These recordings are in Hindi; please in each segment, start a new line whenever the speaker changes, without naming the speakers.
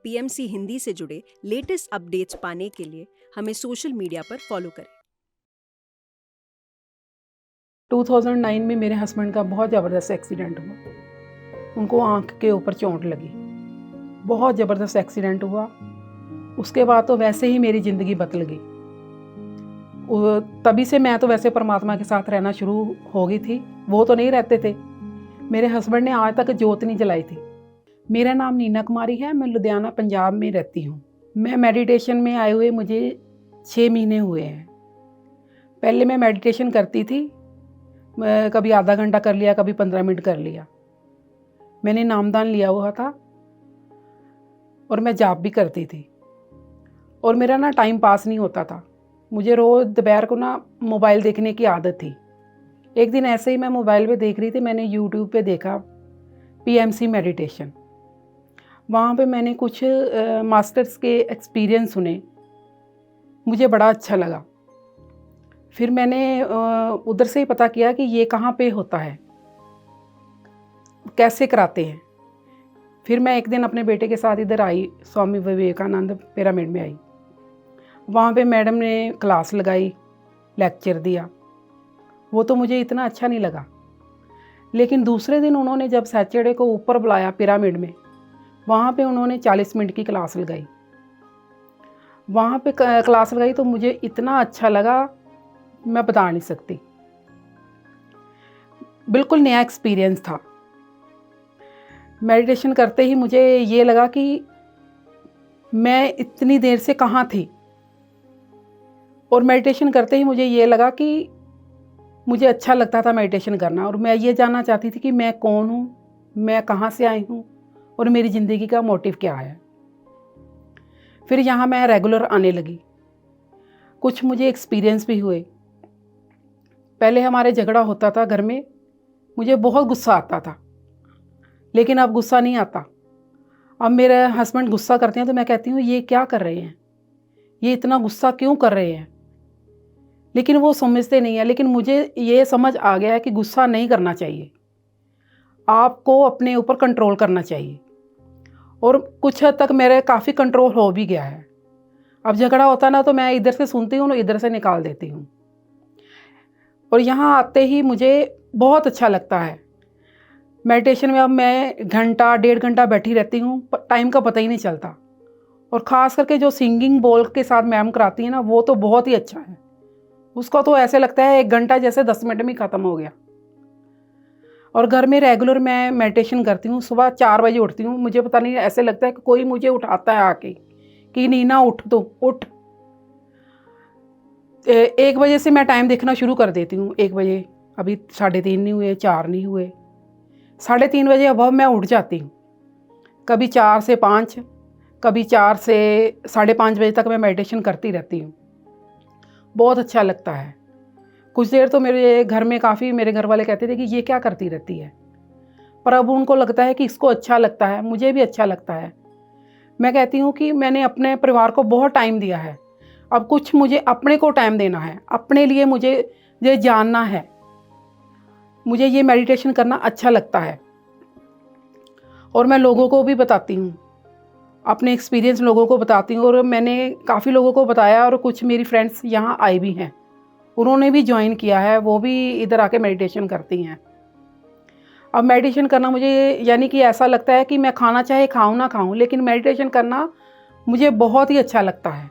पीएमसी हिंदी से जुड़े लेटेस्ट अपडेट्स पाने के लिए हमें सोशल मीडिया पर फॉलो करें।
2009 में मेरे हस्बैंड का बहुत ज़बरदस्त एक्सीडेंट हुआ। उनको आँख के ऊपर चोट लगी, बहुत ज़बरदस्त एक्सीडेंट हुआ। उसके बाद तो वैसे ही मेरी ज़िंदगी बदल गई। तभी से मैं तो वैसे परमात्मा के साथ रहना शुरू हो गई थी। वो तो नहीं रहते थे। मेरे हस्बैंड ने आज तक जोत नहीं जलाई थी। मेरा नाम नीना कुमारी है। मैं लुधियाना पंजाब में रहती हूँ। मैं मेडिटेशन में आए हुए मुझे 6 महीने हुए हैं। पहले मैं मेडिटेशन करती थी, कभी आधा घंटा कर लिया, कभी 15 मिनट कर लिया। मैंने नामदान लिया हुआ था और मैं जाप भी करती थी। और मेरा ना टाइम पास नहीं होता था। मुझे रोज़ दोपहर को ना मोबाइल देखने की आदत थी। एक दिन ऐसे ही मैं मोबाइल पे देख रही थी, मैंने यूट्यूब पे देखा पीएमसी मेडिटेशन। वहाँ पे मैंने कुछ मास्टर्स के एक्सपीरियंस सुने, मुझे बड़ा अच्छा लगा। फिर मैंने उधर से ही पता किया कि ये कहाँ पे होता है, कैसे कराते हैं। फिर मैं एक दिन अपने बेटे के साथ इधर आई, स्वामी विवेकानंद पिरामिड में आई। वहाँ पे मैडम ने क्लास लगाई, लेक्चर दिया। वो तो मुझे इतना अच्छा नहीं लगा। लेकिन दूसरे दिन उन्होंने जब सैटरडे को ऊपर बुलाया पिरामिड में, वहाँ पे उन्होंने 40 मिनट की क्लास लगाई। वहाँ पे क्लास लगाई तो मुझे इतना अच्छा लगा, मैं बता नहीं सकती। बिल्कुल नया एक्सपीरियंस था। मेडिटेशन करते ही मुझे ये लगा कि मैं इतनी देर से कहाँ थी। और मेडिटेशन करते ही मुझे ये लगा कि मुझे अच्छा लगता था मेडिटेशन करना। और मैं ये जानना चाहती थी कि मैं कौन हूँ, मैं कहाँ से आई हूँ और मेरी ज़िंदगी का मोटिव क्या है। फिर यहाँ मैं रेगुलर आने लगी। कुछ मुझे एक्सपीरियंस भी हुए। पहले हमारे झगड़ा होता था घर में, मुझे बहुत गुस्सा आता था। लेकिन अब गुस्सा नहीं आता। अब मेरे हस्बैंड गुस्सा करते हैं तो मैं कहती हूँ ये क्या कर रहे हैं, ये इतना गुस्सा क्यों कर रहे हैं। लेकिन वो समझते नहीं है। लेकिन मुझे ये समझ आ गया है कि गुस्सा नहीं करना चाहिए, आपको अपने ऊपर कंट्रोल करना चाहिए। और कुछ हद तक मेरे काफ़ी कंट्रोल हो भी गया है। अब झगड़ा होता ना तो मैं इधर से सुनती हूँ, इधर से निकाल देती हूँ। और यहाँ आते ही मुझे बहुत अच्छा लगता है। मेडिटेशन में अब मैं घंटा 1.5 घंटा बैठी रहती हूँ, टाइम का पता ही नहीं चलता। और ख़ास करके जो सिंगिंग बोल के साथ मैम कराती है ना, वो तो बहुत ही अच्छा है। उसको तो ऐसे लगता है 1 घंटा जैसे 10 मिनट में ख़त्म हो गया। और घर में रेगुलर मैं मेडिटेशन करती हूँ। सुबह 4 बजे उठती हूँ। मुझे पता नहीं, ऐसे लगता है कि कोई मुझे उठाता है आके कि नीना उठ, तो उठ। 1 बजे से मैं टाइम देखना शुरू कर देती हूँ। 1 बजे, अभी 3:30 नहीं हुए, 4 नहीं हुए, 3:30 बजे अब मैं उठ जाती हूँ। कभी 4 से 5, कभी 4 से 5:30 बजे तक मैं मेडिटेशन करती रहती हूँ। बहुत अच्छा लगता है। कुछ देर तो मेरे घर में काफ़ी मेरे घर वाले कहते थे कि ये क्या करती रहती है, पर अब उनको लगता है कि इसको अच्छा लगता है, मुझे भी अच्छा लगता है। मैं कहती हूँ कि मैंने अपने परिवार को बहुत टाइम दिया है, अब कुछ मुझे अपने को टाइम देना है। अपने लिए मुझे ये जानना है, मुझे ये मेडिटेशन करना अच्छा लगता है। और मैं लोगों को भी बताती हूँ, अपने एक्सपीरियंस लोगों को बताती हूँ। और मैंने काफ़ी लोगों को बताया और कुछ मेरी फ्रेंड्स यहाँ आई भी हैं, उन्होंने भी ज्वाइन किया है, वो भी इधर आके मेडिटेशन करती हैं। अब मेडिटेशन करना मुझे यानी कि ऐसा लगता है कि मैं खाना चाहे खाऊं ना खाऊं, लेकिन मेडिटेशन करना मुझे बहुत ही अच्छा लगता है।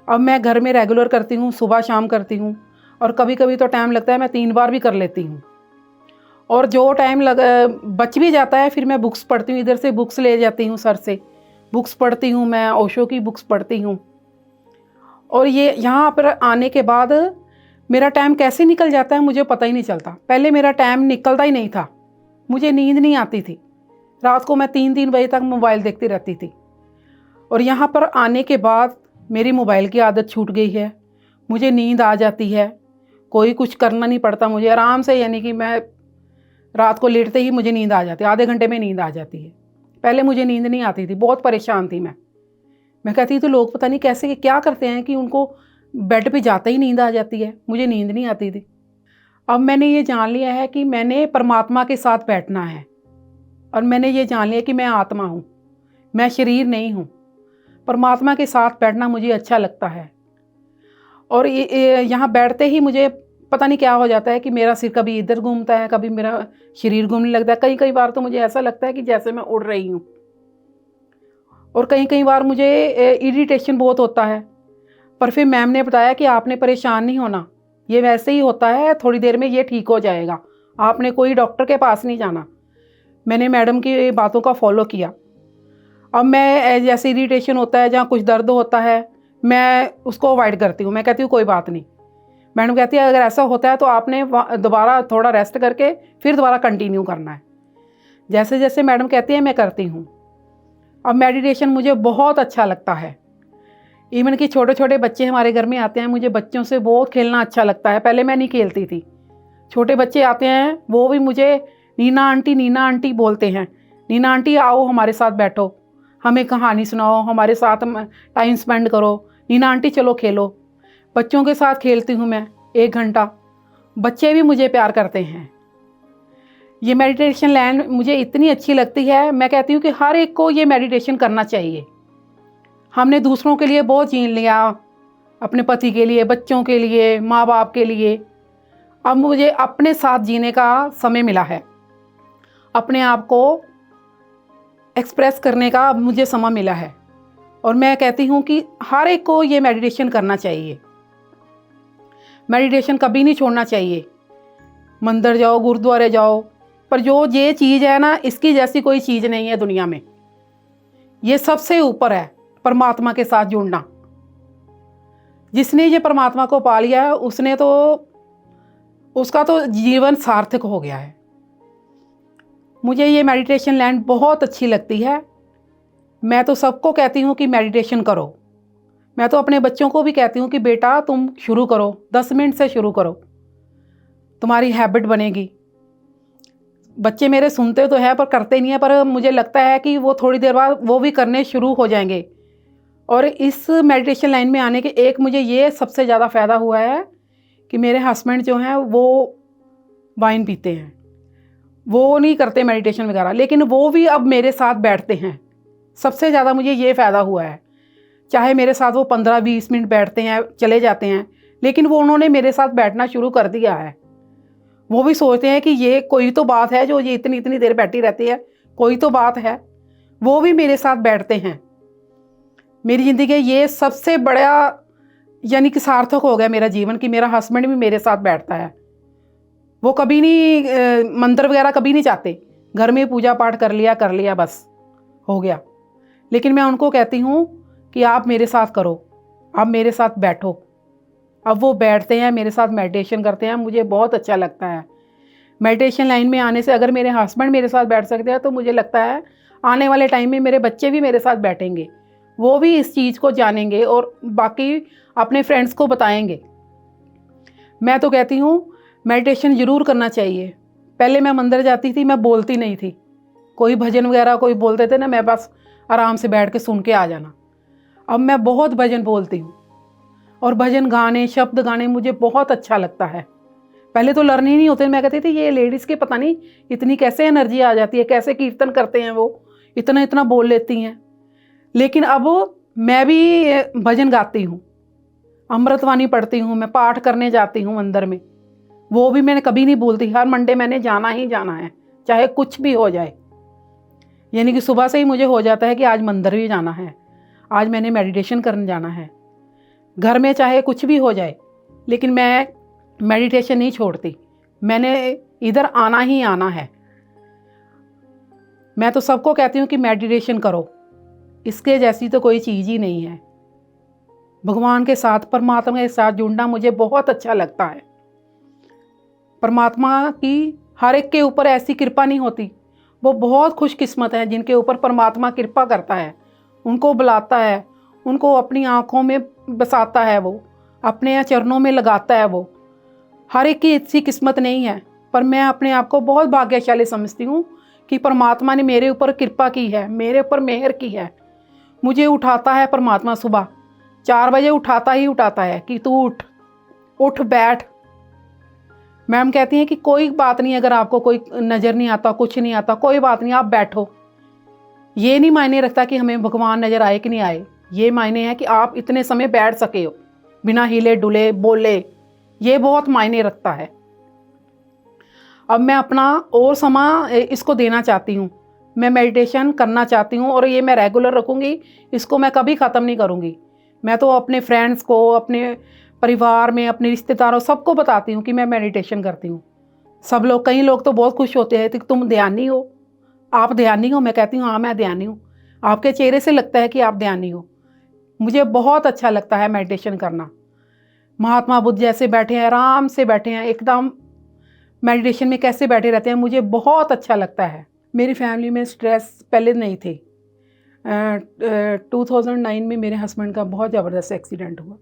अब मैं घर में रेगुलर करती हूँ, सुबह शाम करती हूँ। और कभी कभी तो टाइम लगता है, मैं 3 बार भी कर लेती हूँ। और जो टाइम बच भी जाता है, फिर मैं बुक्स पढ़ती हूँ। इधर से बुक्स ले जाती हूँ, सर से बुक्स पढ़ती हूँ, मैं ओशो की बुक्स पढ़ती हूँ। और ये यहाँ पर आने के बाद मेरा टाइम कैसे निकल जाता है मुझे पता ही नहीं चलता। पहले मेरा टाइम निकलता ही नहीं था, मुझे नींद नहीं आती थी। रात को मैं 3-3 बजे तक मोबाइल देखती रहती थी। और यहाँ पर आने के बाद मेरी मोबाइल की आदत छूट गई है, मुझे नींद आ जाती है। कोई कुछ करना नहीं पड़ता मुझे, आराम से, यानी कि मैं रात को लेटते ही मुझे नींद आ जाती है, आधे घंटे में नींद आ जाती है। पहले मुझे नींद नहीं आती थी, बहुत परेशान थी मैं कहती तो लोग पता नहीं कैसे क्या करते हैं कि उनको बेड पे जाते ही नींद आ जाती है, मुझे नींद नहीं आती थी। अब मैंने ये जान लिया है कि मैंने परमात्मा के साथ बैठना है। और मैंने ये जान लिया कि मैं आत्मा हूँ, मैं शरीर नहीं हूँ। परमात्मा के साथ बैठना मुझे अच्छा लगता है। और यहाँ बैठते ही मुझे पता नहीं क्या हो जाता है कि मेरा सिर कभी इधर घूमता है, कभी मेरा शरीर घूमने लगता है। कई कई बार तो मुझे ऐसा लगता है कि जैसे मैं उड़ रही हूँ। और कई कई बार मुझे इरिटेशन बहुत होता है। पर फिर मैम ने बताया कि आपने परेशान नहीं होना, ये वैसे ही होता है, थोड़ी देर में ये ठीक हो जाएगा, आपने कोई डॉक्टर के पास नहीं जाना। मैंने मैडम की बातों का फॉलो किया। अब मैं जैसे इरिटेशन होता है, जहाँ कुछ दर्द होता है, मैं उसको अवॉइड करती हूँ। मैं कहती हूँ कोई बात नहीं। मैडम कहती है अगर ऐसा होता है तो आपने दोबारा थोड़ा रेस्ट करके फिर दोबारा कंटिन्यू करना है। जैसे जैसे मैडम कहती है मैं करती हूँ। अब मेडिटेशन मुझे बहुत अच्छा लगता है। इवन कि छोटे छोटे बच्चे हमारे घर में आते हैं, मुझे बच्चों से बहुत खेलना अच्छा लगता है। पहले मैं नहीं खेलती थी। छोटे बच्चे आते हैं, वो भी मुझे नीना आंटी बोलते हैं। नीना आंटी आओ हमारे साथ बैठो, हमें कहानी सुनाओ, हमारे साथ टाइम स्पेंड करो, नीना आंटी चलो खेलो। बच्चों के साथ खेलती हूँ मैं 1 घंटा। बच्चे भी मुझे प्यार करते हैं। ये मेडिटेशन लैंड मुझे इतनी अच्छी लगती है, मैं कहती हूँ कि हर एक को ये मेडिटेशन करना चाहिए। हमने दूसरों के लिए बहुत जीन लिया, अपने पति के लिए, बच्चों के लिए, माँ बाप के लिए। अब मुझे अपने साथ जीने का समय मिला है, अपने आप को एक्सप्रेस करने का अब मुझे समय मिला है। और मैं कहती हूँ कि हर एक को ये मेडिटेशन करना चाहिए। मेडिटेशन कभी नहीं छोड़ना चाहिए। मंदिर जाओ, गुरुद्वारे जाओ, पर जो ये चीज़ है ना, इसकी जैसी कोई चीज़ नहीं है दुनिया में। ये सबसे ऊपर है, परमात्मा के साथ जुड़ना। जिसने ये परमात्मा को पा लिया है, उसने तो उसका तो जीवन सार्थक हो गया है। मुझे ये मेडिटेशन लैंड बहुत अच्छी लगती है। मैं तो सबको कहती हूँ कि मेडिटेशन करो। मैं तो अपने बच्चों को भी कहती हूँ कि बेटा तुम शुरू करो, 10 मिनट से शुरू करो, तुम्हारी हैबिट बनेगी। बच्चे मेरे सुनते तो है पर करते नहीं है, पर मुझे लगता है कि वो थोड़ी देर बाद वो भी करने शुरू हो जाएंगे। और इस मेडिटेशन लाइन में आने के एक मुझे ये सबसे ज़्यादा फ़ायदा हुआ है कि मेरे हस्बैंड जो हैं वो वाइन पीते हैं, वो नहीं करते मेडिटेशन वगैरह, लेकिन वो भी अब मेरे साथ बैठते हैं। सबसे ज़्यादा मुझे ये फ़ायदा हुआ है। चाहे मेरे साथ वो 15-20 मिनट बैठते हैं, चले जाते हैं, लेकिन वो उन्होंने मेरे साथ बैठना शुरू कर दिया है। वो भी सोचते हैं कि ये कोई तो बात है जो ये इतनी इतनी देर बैठी रहती है, कोई तो बात है। वो भी मेरे साथ बैठते हैं। मेरी ज़िंदगी का ये सबसे बड़ा यानी कि सार्थक हो गया मेरा जीवन कि मेरा हस्बैंड भी मेरे साथ बैठता है। वो कभी नहीं मंदिर वगैरह कभी नहीं जाते, घर में पूजा पाठ कर लिया बस हो गया। लेकिन मैं उनको कहती हूँ कि आप मेरे साथ करो, आप मेरे साथ बैठो। अब वो बैठते हैं, मेरे साथ मेडिटेशन करते हैं, मुझे बहुत अच्छा लगता है। मेडिटेशन लाइन में आने से अगर मेरे हस्बैंड मेरे साथ बैठ सकते हैं तो मुझे लगता है आने वाले टाइम में मेरे बच्चे भी मेरे साथ बैठेंगे, वो भी इस चीज़ को जानेंगे और बाकी अपने फ्रेंड्स को बताएंगे। मैं तो कहती हूँ मेडिटेशन ज़रूर करना चाहिए। पहले मैं मंदिर जाती थी, मैं बोलती नहीं थी, कोई भजन वगैरह कोई बोलते थे ना, मैं बस आराम से बैठ के सुन के आ जाना। अब मैं बहुत भजन बोलती हूँ और भजन गाने, शब्द गाने मुझे बहुत अच्छा लगता है। पहले तो लर्न ही नहीं होते, मैं कहती थी ये लेडीज़ के पता नहीं इतनी कैसे एनर्जी आ जाती है, कैसे कीर्तन करते हैं, वो इतना इतना बोल लेती हैं। लेकिन अब मैं भी भजन गाती हूँ, अमृतवाणी पढ़ती हूँ, मैं पाठ करने जाती हूँ मंदिर में, वो भी मैंने कभी नहीं बोलती। हर मंडे मैंने जाना ही जाना है, चाहे कुछ भी हो जाए। यानी कि सुबह से ही मुझे हो जाता है कि आज मंदिर भी जाना है, आज मैंने मेडिटेशन करने जाना है। घर में चाहे कुछ भी हो जाए, लेकिन मैं मेडिटेशन नहीं छोड़ती, मैंने इधर आना ही आना है। मैं तो सबको कहती हूँ कि मेडिटेशन करो, इसके जैसी तो कोई चीज़ ही नहीं है। भगवान के साथ, परमात्मा के साथ जुड़ना मुझे बहुत अच्छा लगता है। परमात्मा की हर एक के ऊपर ऐसी कृपा नहीं होती। वो बहुत खुशकिस्मत है जिनके ऊपर परमात्मा कृपा करता है, उनको बुलाता है, उनको अपनी आँखों में बसाता है, वो अपने चरणों में लगाता है। वो हर एक की इतनी किस्मत नहीं है, पर मैं अपने आप को बहुत भाग्यशाली समझती हूँ कि परमात्मा ने मेरे ऊपर कृपा की है, मेरे ऊपर मेहर की है। मुझे उठाता है परमात्मा, सुबह 4 बजे उठाता ही उठाता है कि तू उठ, उठ बैठ। मैम कहती हैं कि कोई बात नहीं, अगर आपको कोई नज़र नहीं आता, कुछ नहीं आता, कोई बात नहीं, आप बैठो। ये नहीं मायने रखता कि हमें भगवान नज़र आए कि नहीं आए, ये मायने है कि आप इतने समय बैठ सके हो बिना हिले डुले बोले, ये बहुत मायने रखता है। अब मैं अपना और समय इसको देना चाहती हूँ, मैं मेडिटेशन करना चाहती हूँ और ये मैं रेगुलर रखूँगी, इसको मैं कभी ख़त्म नहीं करूँगी। मैं तो अपने फ्रेंड्स को, अपने परिवार में, अपने रिश्तेदारों सबको बताती हूँ कि मैं मेडिटेशन करती हूँ। सब लोग, कई लोग तो बहुत खुश होते हैं कि तुम ध्यानी हो, आप ध्यानी हो। मैं कहती हूँ हाँ मैं ध्यानी हूँ, आपके चेहरे से लगता है कि आप ध्यानी हो। मुझे बहुत अच्छा लगता है मेडिटेशन करना। महात्मा बुद्ध जैसे बैठे हैं, आराम से बैठे हैं, एकदम मेडिटेशन में कैसे बैठे रहते हैं, मुझे बहुत अच्छा लगता है। मेरी फैमिली में स्ट्रेस पहले नहीं थे। 2009 में मेरे हस्बैंड का बहुत ज़बरदस्त एक्सीडेंट हुआ,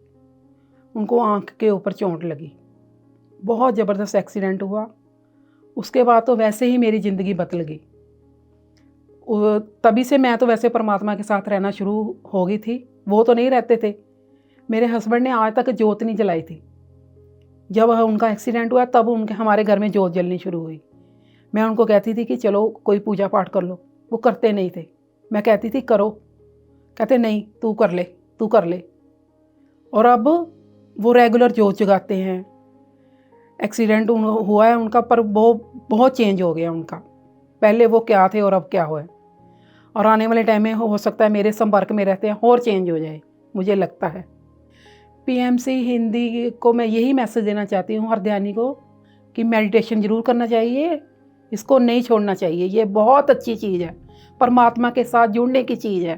उनको आँख के ऊपर चोट लगी, बहुत ज़बरदस्त एक्सीडेंट हुआ। उसके बाद तो वैसे ही मेरी ज़िंदगी बदल गई। तभी से मैं तो वैसे परमात्मा के साथ रहना शुरू हो गई थी, वो तो नहीं रहते थे। मेरे हस्बैंड ने आज तक जोत नहीं जलाई थी। जब उनका एक्सीडेंट हुआ तब हमारे घर में जोत जलनी शुरू हुई। मैं उनको कहती थी कि चलो कोई पूजा पाठ कर लो, वो करते नहीं थे। मैं कहती थी करो, कहते नहीं तू कर ले, तू कर ले। और अब वो रेगुलर जोत जगाते हैं। एक्सीडेंट हुआ है उनका, पर वो बहुत चेंज हो गया उनका, पहले वो क्या थे और अब क्या हुआ है। और आने वाले टाइम में हो सकता है मेरे संपर्क में रहते हैं और चेंज हो जाए, मुझे लगता है। पीएमसी हिंदी को मैं यही मैसेज देना चाहती हूँ हर ध्यानी को कि मेडिटेशन ज़रूर करना चाहिए, इसको नहीं छोड़ना चाहिए। ये बहुत अच्छी चीज़ है, परमात्मा के साथ जुड़ने की चीज़ है।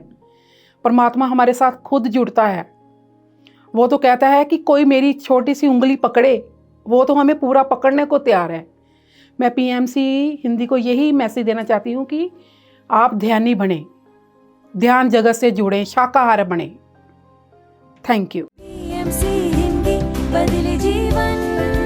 परमात्मा हमारे साथ खुद जुड़ता है। वो तो कहता है कि कोई मेरी छोटी सी उंगली पकड़े, वो तो हमें पूरा पकड़ने को तैयार है। मैं पीएमसी हिंदी को यही मैसेज देना चाहती हूँ कि आप ध्यानी बने, ध्यान जगत से जुड़ें, शाकाहार बने। Thank you.
PMC हिंदी बदले जीवन।